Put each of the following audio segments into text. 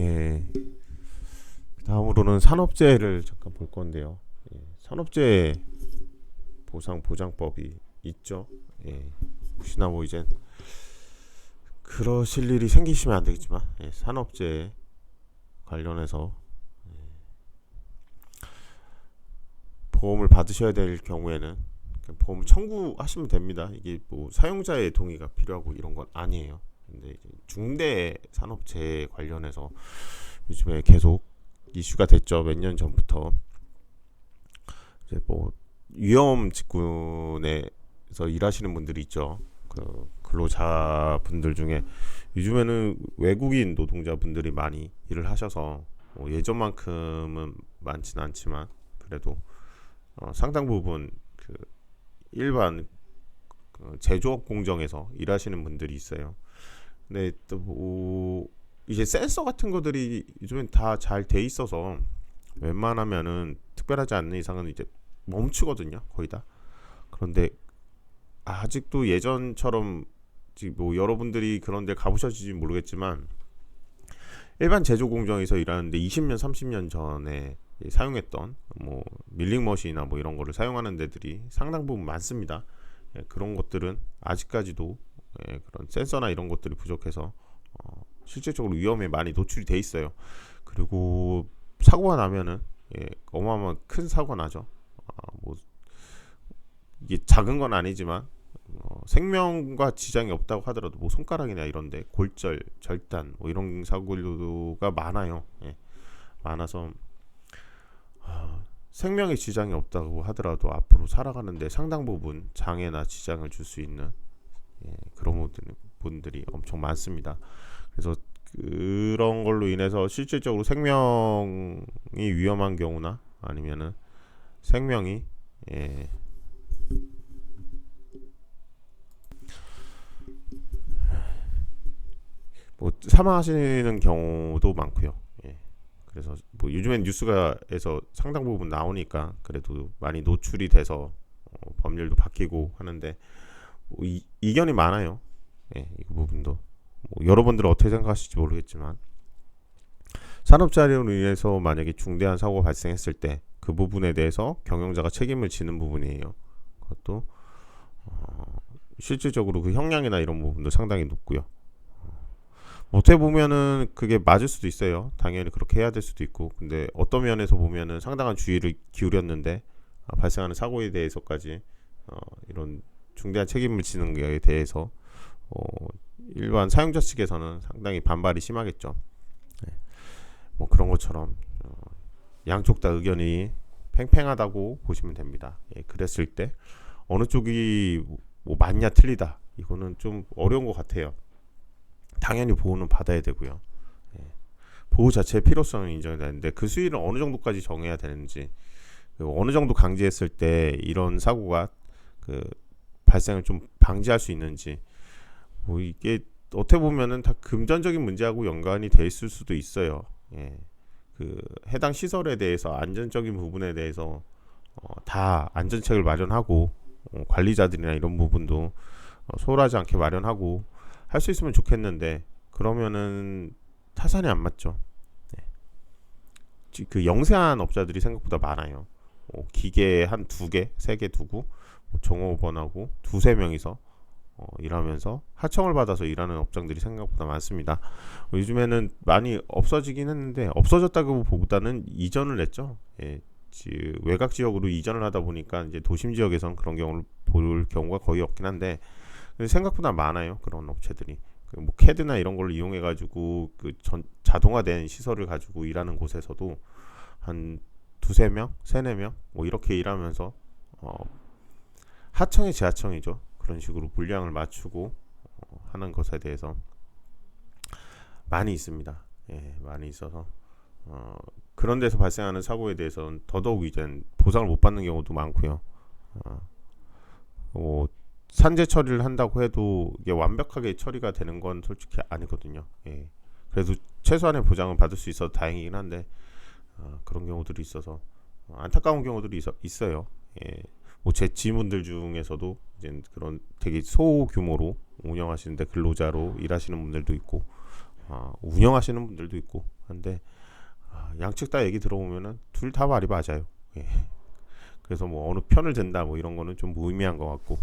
예. 다음으로는 산업재해를 잠깐 볼 건데요. 예. 산업재해 보상 보장법이 있죠. 예. 혹시나 뭐 이제 그러실 일이 생기시면 안 되겠지만 예. 산업재해 관련해서 보험을 받으셔야 될 경우에는 보험 청구하시면 됩니다. 이게 뭐 사용자의 동의가 필요하고 이런 건 아니에요. 근데 이제 중대 산업재해 관련해서 요즘에 계속 이슈가 됐죠. 몇 년 전부터 이제 뭐 위험 직군에서 일하시는 분들이 있죠. 그 근로자분들 중에 요즘에는 외국인 노동자분들이 많이 일을 하셔서 뭐 예전만큼은 많지는 않지만 그래도 상당 부분 그 일반 그 제조업 공정에서 일하시는 분들이 있어요. 근데 또 뭐 이제 센서 같은 것들이 요즘엔 다 잘 돼 있어서 웬만하면은 특별하지 않는 이상은 이제 멈추거든요, 거의 다. 그런데 아직도 예전처럼 지금 뭐 여러분들이 그런 데 가보셨는지 모르겠지만 일반 제조 공정에서 일하는데 20년, 30년 전에 사용했던 뭐 밀링 머신이나 뭐 이런 거를 사용하는 데들이 상당 부분 많습니다. 예, 그런 것들은 아직까지도 그런 센서나 이런 것들이 부족해서 실질적으로 위험에 많이 노출이 돼 있어요. 그리고 사고가 나면은 어마어마한 큰 사고가 나죠. 뭐 이게 작은 건 아니지만 생명과 지장이 없다고 하더라도 뭐 손가락이나 이런데 골절, 절단 뭐 이런 사고가 많아요. 예, 많아서 생명에 지장이 없다고 하더라도 앞으로 살아가는데 상당 부분 장애나 지장을 줄 수 있는 그런 분들이 엄청 많습니다. 그래서 그런 걸로 인해서 실질적으로 생명이 위험한 경우나 아니면은 생명이 예, 뭐 사망하시는 경우도 많고요. 예. 그래서 뭐 요즘엔 뉴스가에서 상당 부분 나오니까 그래도 많이 노출이 돼서 법률도 바뀌고 하는데 뭐 이견이 많아요. 예, 이 부분도 뭐 여러분들은 어떻게 생각하실지 모르겠지만 산업재해로 인해서 만약에 중대한 사고가 발생했을 때 그 부분에 대해서 경영자가 책임을 지는 부분이에요. 그것도 실질적으로 그 형량이나 이런 부분도 상당히 높고요. 어떻게 보면은 그게 맞을 수도 있어요. 당연히 그렇게 해야 될 수도 있고, 근데 어떤 면에서 보면은 상당한 주의를 기울였는데 발생하는 사고에 대해서까지 이런 중대한 책임을 지는 것에 대해서 어, 일반 사용자 측에서는 상당히 반발이 심하겠죠. 네. 뭐 그런 것처럼 양쪽 다 의견이 팽팽하다고 보시면 됩니다. 예, 그랬을 때 어느 쪽이 뭐 맞냐 틀리다 이거는 좀 어려운 것 같아요. 당연히 보호는 받아야 되고요. 예, 보호 자체의 필요성은 인정이 되는데 그 수위를 어느 정도까지 정해야 되는지 어느 정도 강제했을 때 이런 사고가 그 발생을 좀 방지할 수 있는지 뭐 이게 어떻게 보면은 다 금전적인 문제하고 연관이 돼 있을 수도 있어요. 예. 그 해당 시설에 대해서 안전적인 부분에 대해서 다 안전책을 마련하고 관리자들이나 이런 부분도 소홀하지 않게 마련하고 할 수 있으면 좋겠는데 그러면은 타산이 안 맞죠. 그 영세한 업자들이 생각보다 많아요. 기계 한 두 개, 세 개 두고 종업원하고 두세 명이서 일하면서 하청을 받아서 일하는 업장들이 생각보다 많습니다. 요즘에는 많이 없어지긴 했는데 없어졌다기보다는 이전을 했죠. 예, 외곽 지역으로 이전을 하다 보니까 이제 도심 지역에선 그런 경우를 볼 경우가 거의 없긴 한데 생각보다 많아요. 그런 업체들이. 뭐 캐드나 이런 걸 이용해 가지고 자동화된 시설을 가지고 일하는 곳에서도 한 두세 명, 세네 명 뭐 이렇게 일하면서 어, 하청이 지하청이죠. 그런 식으로 분량을 맞추고 하는 것에 대해서 많이 있습니다. 예, 많이 있어서 그런 데서 발생하는 사고에 대해서는 더더욱 이제 보상을 못 받는 경우도 많고요. 어, 뭐 산재 처리를 한다고 해도 이게 완벽하게 처리가 되는 건 솔직히 아니거든요. 예. 그래도 최소한의 보장을 받을 수 있어서 다행이긴 한데 그런 경우들이 있어서 안타까운 경우들이 있어요. 예. 뭐 제 지인분들 중에서도 이제 그런 되게 소규모로 운영하시는데 근로자로 일하시는 분들도 있고 운영하시는 분들도 있고 한데 양측 다 얘기 들어보면은 둘 다 말이 맞아요. 예. 그래서 뭐 어느 편을 든다 뭐 이런 거는 좀 무의미한 것 같고,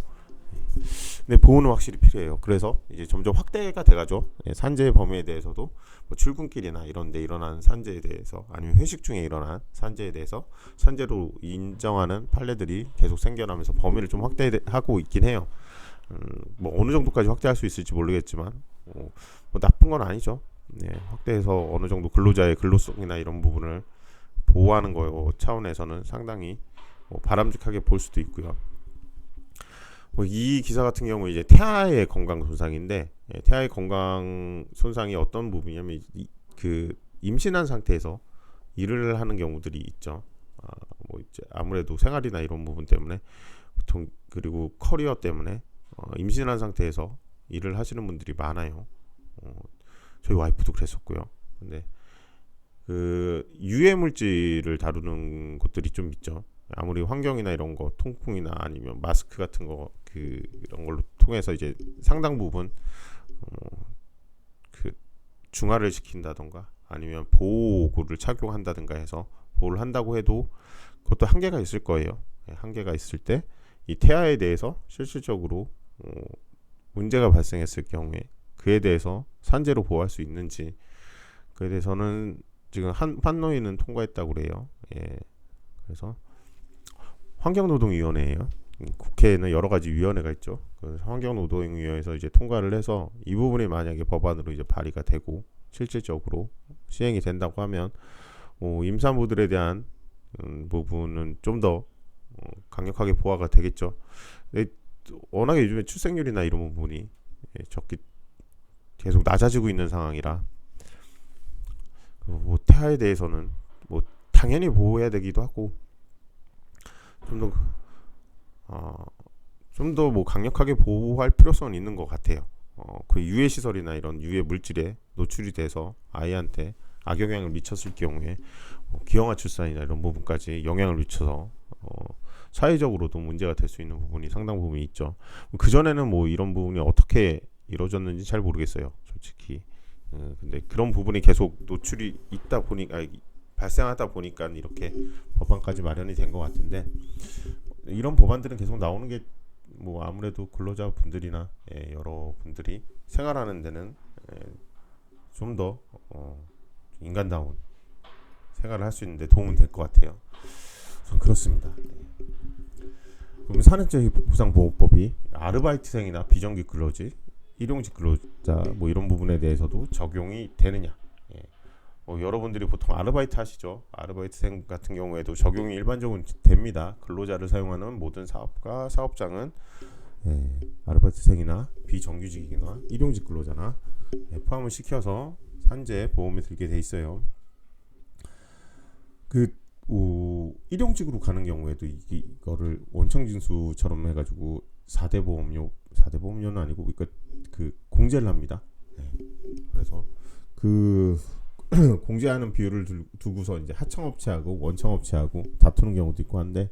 근데 보호는 확실히 필요해요. 그래서 이제 점점 확대가 돼가죠. 예, 산재 범위에 대해서도 뭐 출근길이나 이런데 일어난 산재에 대해서, 아니면 회식 중에 일어난 산재에 대해서 산재로 인정하는 판례들이 계속 생겨나면서 범위를 좀 확대하고 있긴 해요. 뭐 어느 정도까지 확대할 수 있을지 모르겠지만 뭐 나쁜 건 아니죠. 네, 확대해서 어느 정도 근로자의 근로성이나 이런 부분을 보호하는 거 차원에서는 상당히 뭐 바람직하게 볼 수도 있고요. 이 기사 같은 경우 이제 태아의 건강 손상인데, 태아의 건강 손상이 어떤 부분이냐면 그 임신한 상태에서 일을 하는 경우들이 있죠. 뭐 이제 아무래도 생활이나 이런 부분 때문에 보통, 그리고 커리어 때문에 임신한 상태에서 일을 하시는 분들이 많아요. 저희 와이프도 그랬었고요. 근데 그 유해 물질을 다루는 것들이 좀 있죠. 아무리 환경이나 이런 거, 통풍이나 아니면 마스크 같은 거 이런 걸로 통해서 이제 상당 부분 그 중화를 시킨다던가 아니면 보호구를 착용한다든가 해서 보호를 한다고 해도 그것도 한계가 있을 거예요. 한계가 있을 때 이 태아에 대해서 실질적으로 문제가 발생했을 경우에 그에 대해서 산재로 보호할 수 있는지, 그에 대해서는 지금 판노위는 통과했다고 그래요. 예. 그래서 환경노동위원회예요. 국회에는 여러 가지 위원회가 있죠. 그래서 환경노동위원회에서 이제 통과를 해서 이 부분이 만약에 법안으로 이제 발의가 되고 실질적으로 시행이 된다고 하면 임산부들에 대한 부분은 좀 더 강력하게 보호가 되겠죠. 근데 워낙에 요즘에 출생률이나 이런 부분이 계속 낮아지고 있는 상황이라 뭐 태아에 대해서는 뭐 당연히 보호해야 되기도 하고 좀 더 뭐 강력하게 보호할 필요성은 있는 것 같아요. 그 유해 시설이나 이런 유해 물질에 노출이 돼서 아이한테 악영향을 미쳤을 경우에 기형아 출산이나 이런 부분까지 영향을 미쳐서 사회적으로도 문제가 될 수 있는 부분이 상당 부분이 있죠. 그 전에는 뭐 이런 부분이 어떻게 이루어졌는지 잘 모르겠어요, 솔직히. 근데 그런 부분이 계속 노출이 있다 보니까, 발생하다 보니까 이렇게 법안까지 마련이 된 것 같은데, 이런 법안들은 계속 나오는 게 뭐 아무래도 근로자 분들이나 여러 분들이 생활하는 데는 좀 더 인간다운 생활을 할 수 있는데 도움은 될 것 같아요. 전 그렇습니다. 그럼 산업재해 보상보호법이 아르바이트생이나 비정규 근로직, 일용직 근로자 뭐 이런 부분에 대해서도 적용이 되느냐? 여러분들이 보통 아르바이트 하시죠. 아르바이트생 같은 경우에도 적용이 일반적으로 됩니다. 근로자를 사용하는 모든 사업가, 사업장은 아르바이트생이나 비정규직이나 일용직 근로자나 포함을 시켜서 산재 보험에 들게 돼 있어요. 일용직으로 가는 경우에도 이거를 원청징수처럼 해가지고 4대 보험료는 아니고 그 공제를 합니다. 그래서 공제하는 비율을 두고서 이제 하청업체하고 원청업체하고 다투는 경우도 있고 한데,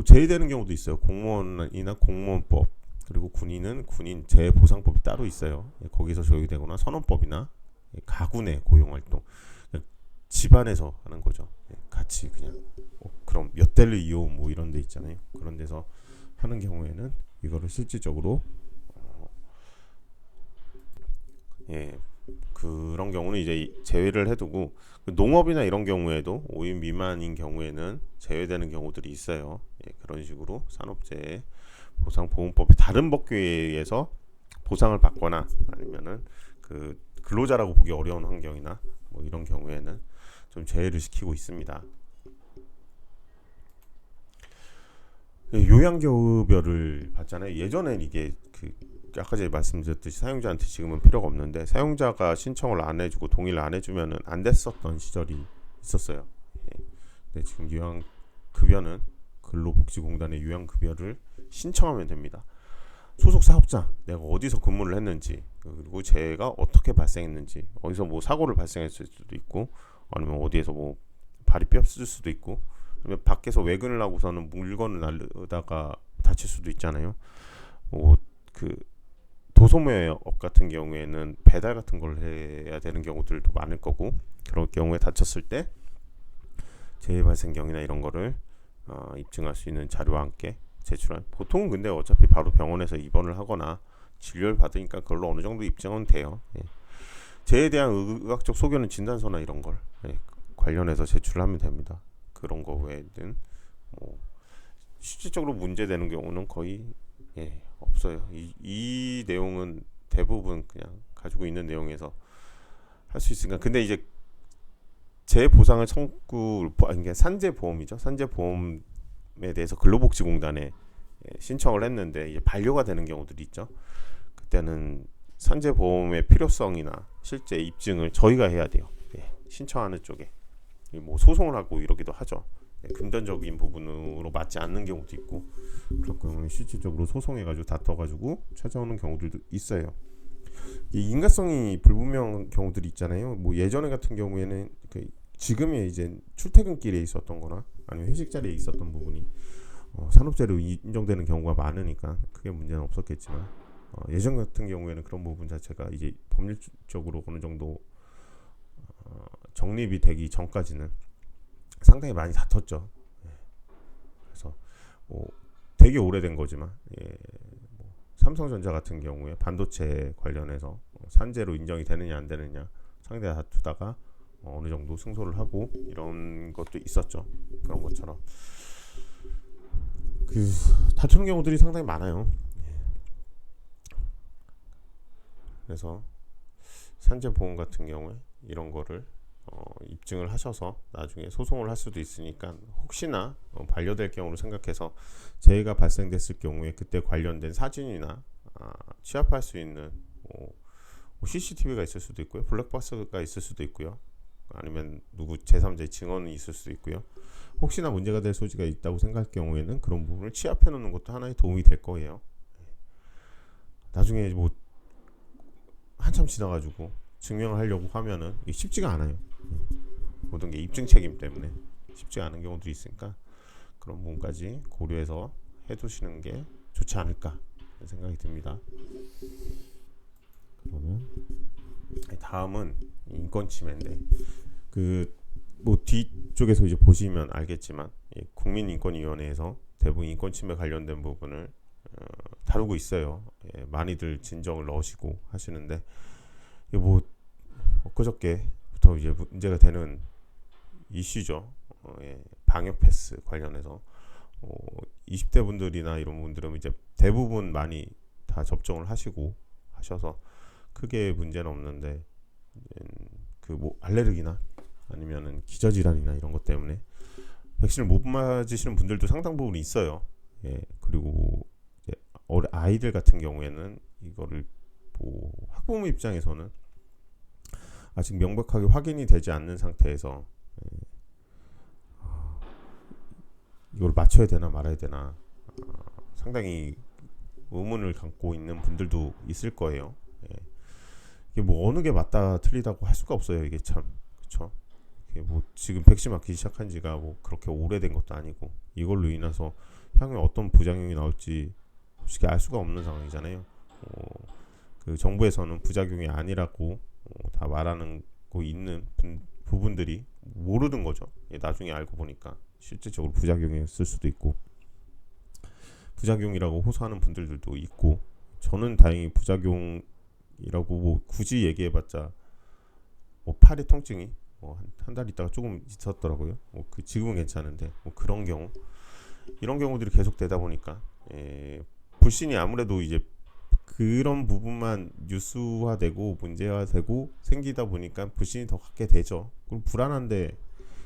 제외되는 경우도 있어요. 공무원이나 공무원법, 그리고 군인은 군인 재보상법이 따로 있어요. 거기서 적용되거나 선언법이나 가구 내 고용활동, 집안에서 하는 거죠. 같이 그냥 그럼 몇 대를 이용 뭐 이런 데 있잖아요. 그런 데서 하는 경우에는 이거를 실질적으로 그런 경우는 이제 제외를 해두고, 농업이나 이런 경우에도 5인 미만인 경우에는 제외되는 경우들이 있어요. 그런 식으로 산업재해 보상보험법의 다른 법규에 의해서 보상을 받거나 아니면은 그 근로자라고 보기 어려운 환경이나 뭐 이런 경우에는 좀 제외를 시키고 있습니다. 요양급여를 받잖아요. 예전엔 이게 아까 전에 말씀드렸듯이 사용자한테 지금은 필요가 없는데, 사용자가 신청을 안 해주고 동의를 안 해주면은 안 됐었던 시절이 있었어요. 근데 지금 요양급여는 근로복지공단의 요양급여를 신청하면 됩니다. 소속 사업자, 내가 어디서 근무를 했는지, 그리고 재해가 어떻게 발생했는지, 어디서 뭐 사고를 발생했을 수도 있고, 아니면 어디에서 뭐 발이 뼈었을 수도 있고, 아니면 밖에서 외근을 하고서는 물건을 날르다가 다칠 수도 있잖아요. 도소매업 같은 경우에는 배달 같은 걸 해야 되는 경우들도 많을 거고, 그럴 경우에 다쳤을 때 재발생경이나 이런 거를 입증할 수 있는 자료와 함께 제출한. 보통은 근데 어차피 바로 병원에서 입원을 하거나 진료를 받으니까 그걸로 어느 정도 입증은 돼요. 예. 재해에 대한 의학적 소견은 진단서나 이런 걸 관련해서 제출하면 됩니다. 그런 거 외에는 뭐 실질적으로 문제되는 경우는 거의 없어요. 이 내용은 대부분 그냥 가지고 있는 내용에서 할 수 있으니까. 근데 이제 재보상을 청구, 그러니까 산재보험이죠. 산재보험에 대해서 근로복지공단에 신청을 했는데 이제 반려가 되는 경우들이 있죠. 그때는 산재보험의 필요성이나 실제 입증을 저희가 해야 돼요. 신청하는 쪽에 뭐 소송을 하고 이러기도 하죠. 금전적인 부분으로 맞지 않는 경우도 있고, 그럴 경우는 실질적으로 소송해가지고 다퉈가지고 찾아오는 경우들도 있어요. 이 인가성이 불분명한 경우들이 있잖아요. 뭐 예전에 같은 경우에는 지금의 이제 출퇴근길에 있었던거나 아니면 회식 자리에 있었던 부분이 산업재해로 인정되는 경우가 많으니까 크게 문제는 없었겠지만, 예전 같은 경우에는 그런 부분 자체가 이제 법률적으로 어느 정도 정립이 되기 전까지는 상당히 많이 다퉜죠. 그래서 뭐 되게 오래된 거지만, 뭐 삼성전자 같은 경우에 반도체 관련해서 산재로 인정이 되느냐 안 되느냐 상대가 다투다가 어느 정도 승소를 하고 이런 것도 있었죠. 그런 것처럼 그 다투는 경우들이 상당히 많아요. 그래서 산재보험 같은 경우에 이런 거를 입증을 하셔서 나중에 소송을 할 수도 있으니까, 혹시나 반려될 경우를 생각해서 재해가 발생됐을 경우에 그때 관련된 사진이나 취합할 수 있는 CCTV가 있을 수도 있고요, 블랙박스가 있을 수도 있고요, 아니면 누구 제3자의 증언이 있을 수도 있고요. 혹시나 문제가 될 소지가 있다고 생각할 경우에는 그런 부분을 취합해 놓는 것도 하나의 도움이 될 거예요. 나중에 뭐 한참 지나가지고 증명을 하려고 하면은 이게 쉽지가 않아요. 모든 게 입증 책임 때문에 쉽지 않은 경우들이 있으니까 그런 부분까지 고려해서 해두시는 게 좋지 않을까 생각이 듭니다. 그러면 다음은 인권 침해인데, 뭐 뒤쪽에서 이제 보시면 알겠지만 국민인권위원회에서 대부분 인권 침해 관련된 부분을 다루고 있어요. 많이들 진정을 넣으시고 하시는데, 뭐 엊그저께부터 이제 문제가 되는 이슈죠. 방역 패스 관련해서 20대 분들이나 이런 분들은 이제 대부분 많이 다 접종을 하시고 하셔서 크게 문제는 없는데, 그 뭐 알레르기나 아니면은 기저질환이나 이런 것 때문에 백신을 못 맞으시는 분들도 상당 부분 있어요. 그리고 이제 아이들 같은 경우에는 이거를 뭐 학부모 입장에서는 아직 명백하게 확인이 되지 않는 상태에서 이걸 맞춰야 되나 말아야 되나 상당히 의문을 갖고 있는 분들도 있을 거예요. 이게 뭐 어느 게 맞다 틀리다고 할 수가 없어요. 이게 참, 그렇죠? 뭐 지금 백신 맞기 시작한 지가 뭐 그렇게 오래된 것도 아니고, 이걸로 인해서 향후에 어떤 부작용이 나올지 솔직히 알 수가 없는 상황이잖아요. 그 정부에서는 부작용이 아니라고 다 말하는 거 있는 부분들이 모르는 거죠. 나중에 알고 보니까 실질적으로 부작용이었을 수도 있고, 부작용이라고 호소하는 분들도 있고, 저는 다행히 부작용이라고 뭐 굳이 얘기해봤자 뭐 팔에 통증이 한 달 있다가 조금 있었더라고요. 지금은 괜찮은데 그런 경우, 이런 경우들이 계속 되다 보니까 불신이 아무래도 이제 그런 부분만 뉴스화되고 문제화되고 생기다 보니까 불신이 더 갖게 되죠. 그럼 불안한데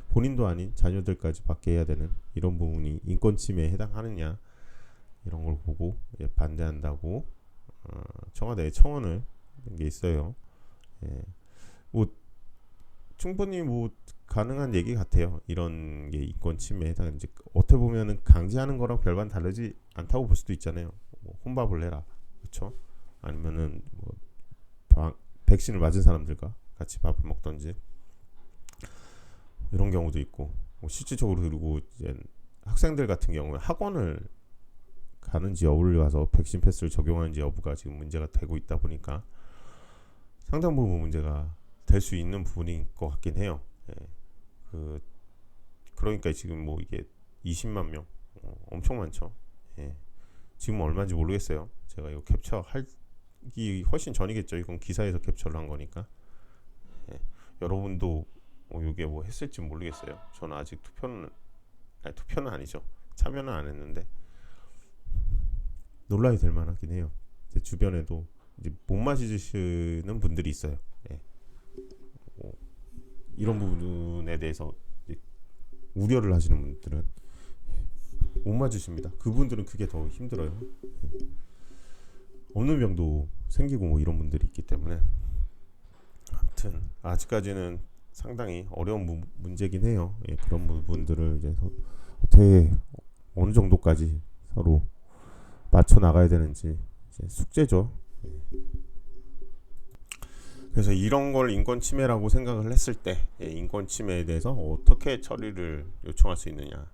본인도 아닌 자녀들까지 받게 해야 되는 이런 부분이 인권 침해에 해당하느냐, 이런 걸 보고 반대한다고 청와대에 청원을 한 게 있어요. 뭐 충분히 뭐 가능한 얘기 같아요. 이런 게 인권 침해에 해당, 이제 어떻게 보면은 강제하는 거랑 별반 다르지 않다고 볼 수도 있잖아요. 뭐 혼밥을 해라, 그렇죠? 아니면은 뭐 백신을 맞은 사람들과 같이 밥을 먹던지 이런 경우도 있고, 실질적으로. 그리고 이제 학생들 같은 경우에 학원을 가는지 여부를 봐서 백신 패스를 적용하는지 여부가 지금 문제가 되고 있다 보니까 상당 부분 문제가 될 수 있는 부분인 것 같긴 해요. 예. 그러니까 지금 뭐 이게 20만 명 엄청 많죠. 예. 지금 얼마인지 모르겠어요. 제가 이거 캡처하기 훨씬 전이겠죠. 이건 기사에서 캡처를 한 거니까. 예. 여러분도 이게 뭐 했을지 모르겠어요. 저는 아직 투표는 아니죠. 참여는 안 했는데 논란이 될 만하긴 해요. 제 주변에도 이제 못 맞으시는 분들이 있어요. 예. 이런 부분에 대해서 우려를 하시는 분들은 못 맞으십니다. 그분들은 그게 더 힘들어요. 없는 병도 생기고 뭐 이런 분들이 있기 때문에 아무튼 아직까지는 상당히 어려운 문제긴 해요. 예, 그런 부분들을 이제 어떻게 어느 정도까지 서로 맞춰 나가야 되는지 이제 숙제죠. 그래서 이런 걸 인권 침해라고 생각을 했을 때 인권 침해에 대해서 어떻게 처리를 요청할 수 있느냐.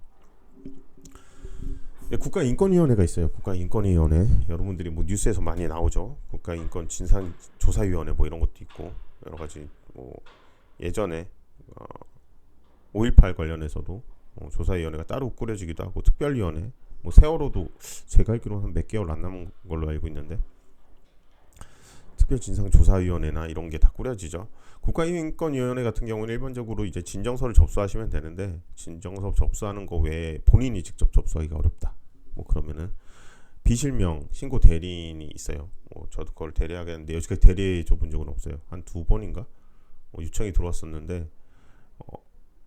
국가인권위원회가 있어요. 국가인권위원회. 여러분들이 뭐 뉴스에서 많이 나오죠. 국가인권진상조사위원회 뭐 이런 것도 있고 여러 가지 뭐 예전에 5.18 관련해서도 조사위원회가 따로 꾸려지기도 하고 특별위원회 뭐 세월호도 제가 알기로는 한 몇 개월 안 남은 걸로 알고 있는데 특별진상조사위원회나 이런 게 다 꾸려지죠. 국가인권위원회 같은 경우는 일반적으로 이제 진정서를 접수하시면 되는데 진정서 접수하는 거 외에 본인이 직접 접수하기가 어렵다. 뭐 그러면은 비실명 신고 대리인이 있어요. 저도 그걸 대리하겠는데 여지까지 대리해 본 적은 없어요. 한 2번인가 요청이 들어왔었는데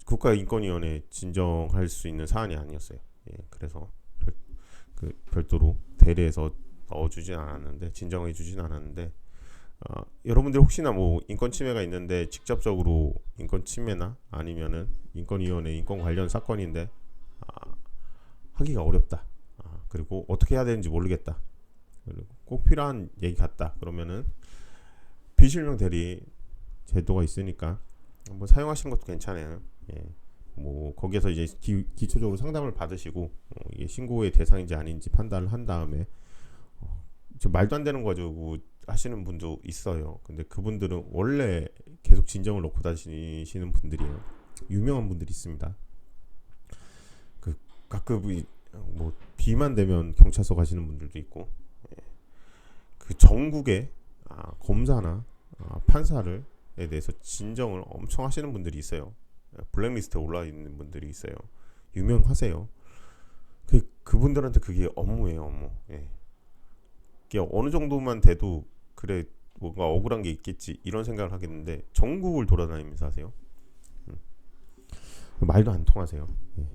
국가인권위원회 진정할 수 있는 사안이 아니었어요. 예, 그래서 별도로 대리해서 넣어주진 않았는데 진정해 주진 않았는데 여러분들 혹시나 뭐 인권 침해가 있는데 직접적으로 인권 침해나 아니면은 인권위원회 인권 관련 사건인데 하기가 어렵다. 그리고 어떻게 해야 되는지 모르겠다. 그리고 꼭 필요한 얘기 같다. 그러면은 비실명 대리 제도가 있으니까 한번 사용하시는 것도 괜찮아요. 예. 뭐 거기에서 이제 기초적으로 상담을 받으시고 이게 신고의 대상인지 아닌지 판단을 한 다음에 말도 안 되는 거죠 하시는 분도 있어요. 근데 그분들은 원래 계속 진정을 놓고 다니시는 분들이에요. 유명한 분들이 있습니다. 가끔 뭐 비만 되면 경찰서 가시는 분들도 있고 그 전국에 검사나 판사를 에 대해서 진정을 엄청 하시는 분들이 있어요. 블랙리스트에 올라 있는 분들이 있어요. 유명하세요. 그분들한테 그게 업무예요, 업무. 예. 이게 어느 정도만 돼도 그래 뭔가 억울한 게 있겠지 이런 생각을 하겠는데 전국을 돌아다니면서 하세요. 말도 안 통하세요. 예.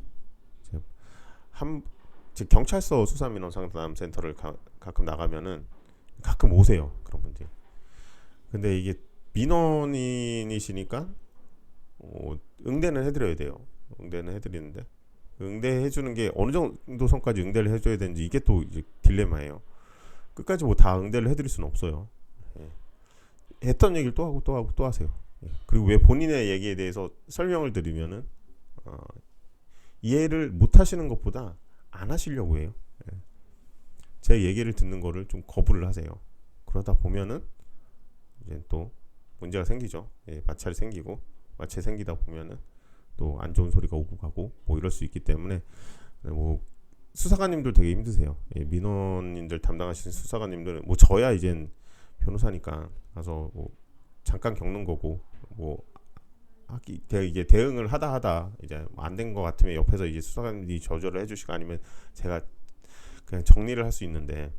경찰서 수사민원 상담센터를 가끔 나가면은 가끔 오세요, 그런 분들이. 근데 이게 민원인이시니까 응대는 해드려야 돼요. 응대는 해드리는데 응대해주는 게 어느 정도 선까지 응대를 해줘야 되는지 이게 또 이제 딜레마예요. 끝까지 뭐 다 응대를 해드릴 수는 없어요. 예. 했던 얘기를 또 하고 또 하고 또 하세요. 예. 그리고 왜 본인의 얘기에 대해서 설명을 드리면은 이해를 못 하시는 것보다 안 하시려고 해요. 예. 제 얘기를 듣는 거를 좀 거부를 하세요. 그러다 보면은 이제 또 문제가 생기죠. 예, 마찰이 생기고 마찰이 생기다 보면은 또 안 좋은 소리가 오고 가고 뭐 이럴 수 있기 때문에 뭐 수사관님들 되게 힘드세요. 예, 민원인들 담당하시는 수사관님들은 뭐 저야 이젠 변호사니까 가서 뭐 잠깐 겪는 거고 뭐 이게 대응을 하다 이제 안 된 것 같으면 옆에서 이제 수사관님들이 저절을 해주시고 아니면 제가 그냥 정리를 할 수 있는데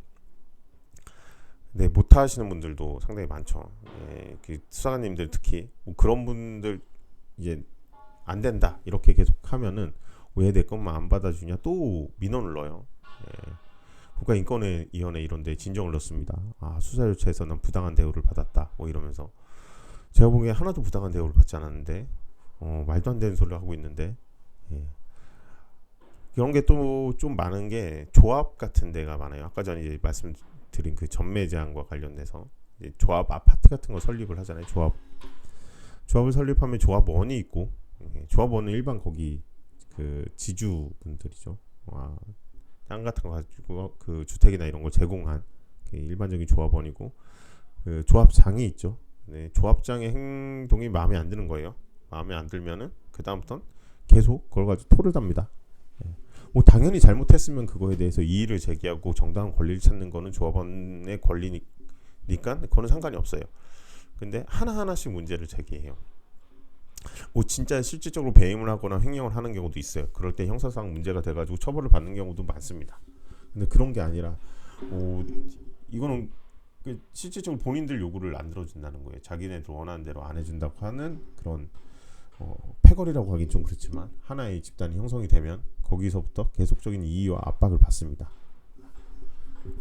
네, 못 하시는 분들도 상당히 많죠. 예, 그 수사관님들 특히 뭐 그런 분들 이제 안 된다 이렇게 계속 하면은 왜 내 것만 안 받아주냐 또 민원을 넣어요. 예, 국가인권위원회 이런데 진정을 넣습니다. 수사 절차에서 난 부당한 대우를 받았다 뭐 이러면서 제가 보기에 하나도 부당한 대우를 받지 않았는데 말도 안 되는 소리를 하고 있는데 예. 이런 게 또 좀 많은 게 조합 같은 데가 많아요. 아까 전에 이제 말씀드린 그 전매 제한과 관련돼서 이제 조합 아파트 같은 거 설립을 하잖아요. 조합을 설립하면 조합원이 있고 조합원은 일반 거기 그 지주분들이죠. 땅 같은 거 가지고 그 주택이나 이런 걸 제공한 일반적인 조합원이고 그 조합장이 있죠. 네, 조합장의 행동이 마음에 안 드는 거예요. 마음에 안 들면은 그 다음부터 계속 그걸 가지고 토를 답니다. 예. 뭐 당연히 잘못했으면 그거에 대해서 이의를 제기하고 정당한 권리를 찾는 거는 조합원의 권리니까 그거는 상관이 없어요. 근데 하나하나씩 문제를 제기해요. 뭐 진짜 실질적으로 배임을 하거나 횡령을 하는 경우도 있어요. 그럴 때 형사상 문제가 돼가지고 처벌을 받는 경우도 많습니다. 근데 그런 게 아니라 이거는 실질적으로 본인들 요구를 안 들어준다는 거예요. 자기네들 원하는 대로 안 해준다고 하는 그런 패거리라고 하긴 좀 그렇지만 하나의 집단이 형성이 되면 거기서부터 계속적인 이의와 압박을 받습니다.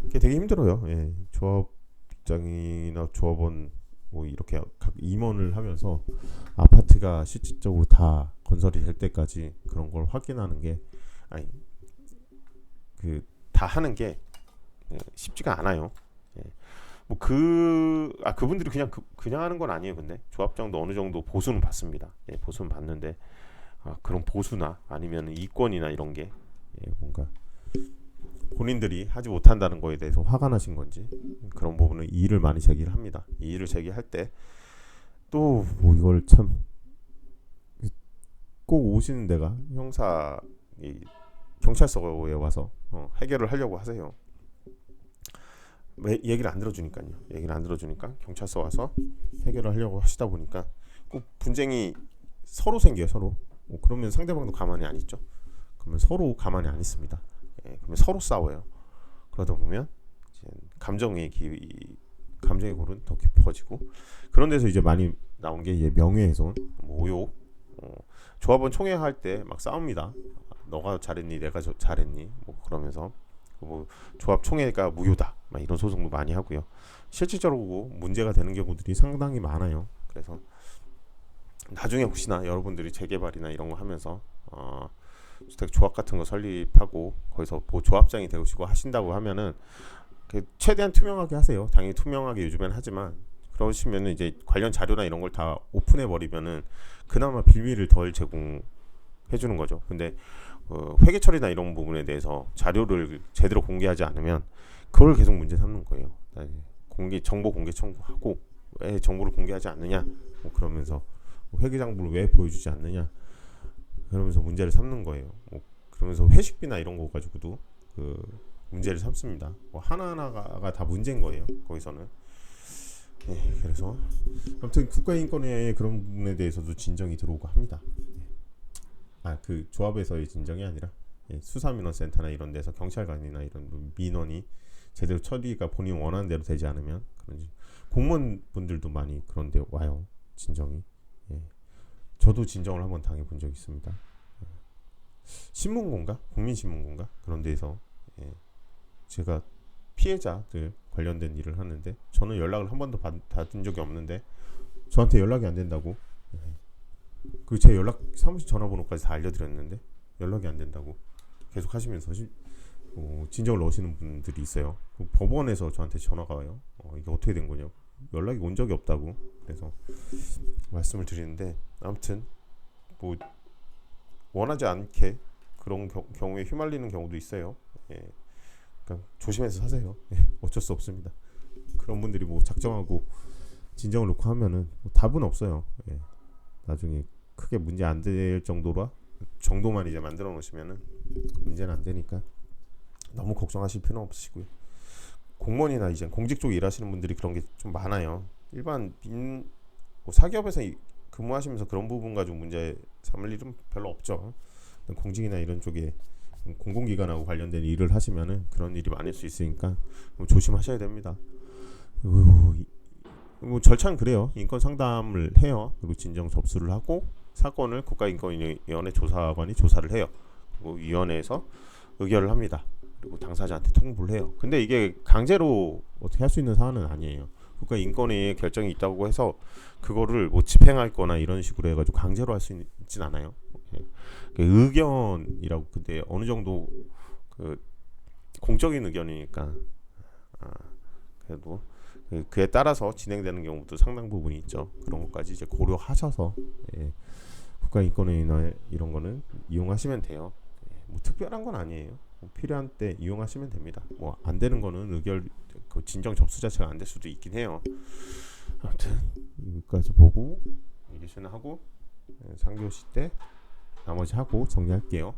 그게 되게 힘들어요. 예. 조합장이나 조합원 뭐 이렇게 각 임원을 하면서 아파트가 실질적으로 다 건설이 될 때까지 그런 걸 확인하는 게 아니 그 다 하는 게 쉽지가 않아요. 예. 뭐 그분들이 그냥 하는 건 아니에요. 근데 조합장도 어느 정도 보수는 받습니다. 예, 보수는 받는데 그런 보수나 아니면 이권이나 이런 게 뭔가 본인들이 하지 못한다는 거에 대해서 화가 나신 건지 그런 부분은 이의를 많이 제기를 합니다. 이의를 제기할 때 또 뭐 이걸 참 꼭 오시는 데가 형사 경찰서에 와서 해결을 하려고 하세요. 왜 얘기를 안 들어주니까요. 얘기를 안 들어주니까 경찰서 와서 해결을 하려고 하시다 보니까 꼭 분쟁이 서로 생겨요. 서로. 그러면 상대방도 가만히 안 있죠. 그러면 서로 가만히 안 있습니다. 예, 그러면 서로 싸워요. 그러다 보면 이제 감정의 골은 더 깊어지고 그런 데서 이제 많이 나온 게 이제 명예훼손, 모욕, 조합원 총회할 때 막 싸웁니다. 너가 잘했니, 내가 잘했니, 뭐 그러면서 뭐 조합 총회가 무효다, 막 이런 소송도 많이 하고요. 실질적으로 문제가 되는 경우들이 상당히 많아요. 그래서 나중에 혹시나 여러분들이 재개발이나 이런 거 하면서 주택 조합 같은 거 설립하고 거기서 뭐 조합장이 되시고 하신다고 하면은 최대한 투명하게 하세요. 당연히 투명하게 요즘엔 하지만 그러시면은 이제 관련 자료나 이런 걸 다 오픈해 버리면은 그나마 비밀을 덜 제공해 주는 거죠. 근데 회계 처리나 이런 부분에 대해서 자료를 제대로 공개하지 않으면 그걸 계속 문제 삼는 거예요. 정보 공개 청구하고 왜 정보를 공개하지 않느냐, 뭐 그러면서 회계장부를 왜 보여주지 않느냐, 그러면서 문제를 삼는 거예요. 그러면서 회식비나 이런 거 가지고도 문제를 삼습니다. 하나하나가 다 문제인 거예요. 거기서는. 그래서 아무튼 국가인권의 그런 부분에 대해서도 진정이 들어오고 합니다. 그 조합에서의 진정이 아니라 수사민원센터나 이런 데서 경찰관이나 이런 민원이 제대로 처리가 본인 원하는 대로 되지 않으면 그런지 공무원분들도 많이 그런데 와요. 진정이. 저도 진정을 한번 당해본 적이 있습니다. 신문고인가? 국민신문고인가? 그런 데서 제가 피해자들 관련된 일을 하는데 저는 연락을 한 번도 받은 적이 없는데 저한테 연락이 안 된다고 제 연락 사무실 전화번호까지 다 알려드렸는데 연락이 안 된다고 계속 하시면서 진정을 넣으시는 분들이 있어요. 법원에서 저한테 전화가 와요. 이게 어떻게 된 거냐고. 연락이 온 적이 없다고. 그래서 말씀을 드리는데 아무튼 뭐 원하지 않게 그런 경우에 휘말리는 경우도 있어요. 그러니까 조심해서 사세요. 어쩔 수 없습니다. 그런 분들이 뭐 작정하고 진정을 놓고 하면은 답은 없어요. 나중에 크게 문제 안 될 정도만 이제 만들어 놓으시면은 문제는 안 되니까 너무 걱정하실 필요는 없으시고요. 공무원이나 이제 공직 쪽에 일하시는 분들이 그런 게 좀 많아요. 일반 사기업에서 근무하시면서 그런 부분 가지고 문제 삼을 일은 별로 없죠. 공직이나 이런 쪽에 공공기관하고 관련된 일을 하시면은 그런 일이 많을 수 있으니까 조심하셔야 됩니다. 뭐 절차는 그래요. 인권 상담을 해요. 그리고 진정 접수를 하고 사건을 국가인권위원회 조사관이 조사를 해요. 그리고 위원회에서 의결을 합니다. 그리고 당사자한테 통보를 해요. 근데 이게 강제로 어떻게 할 수 있는 사안은 아니에요. 국가인권위의 결정이 있다고 해서 그거를 뭐 집행할 거나 이런 식으로 해가지고 강제로 할 수 있진 않아요. 의견이라고. 근데 어느 정도 공적인 의견이니까 그래도 그에 따라서 진행되는 경우도 상당 부분이 있죠. 그런 것까지 이제 고려하셔서 국가인권위나 이런 거는 이용하시면 돼요. 뭐 특별한 건 아니에요. 필요한 때 이용하시면 됩니다. 뭐 안 되는 거는 의결 그 진정 접수 자체가 안 될 수도 있긴 해요. 아무튼 여기까지 보고 리뷰는 하고 3교시 때 나머지 하고 정리할게요.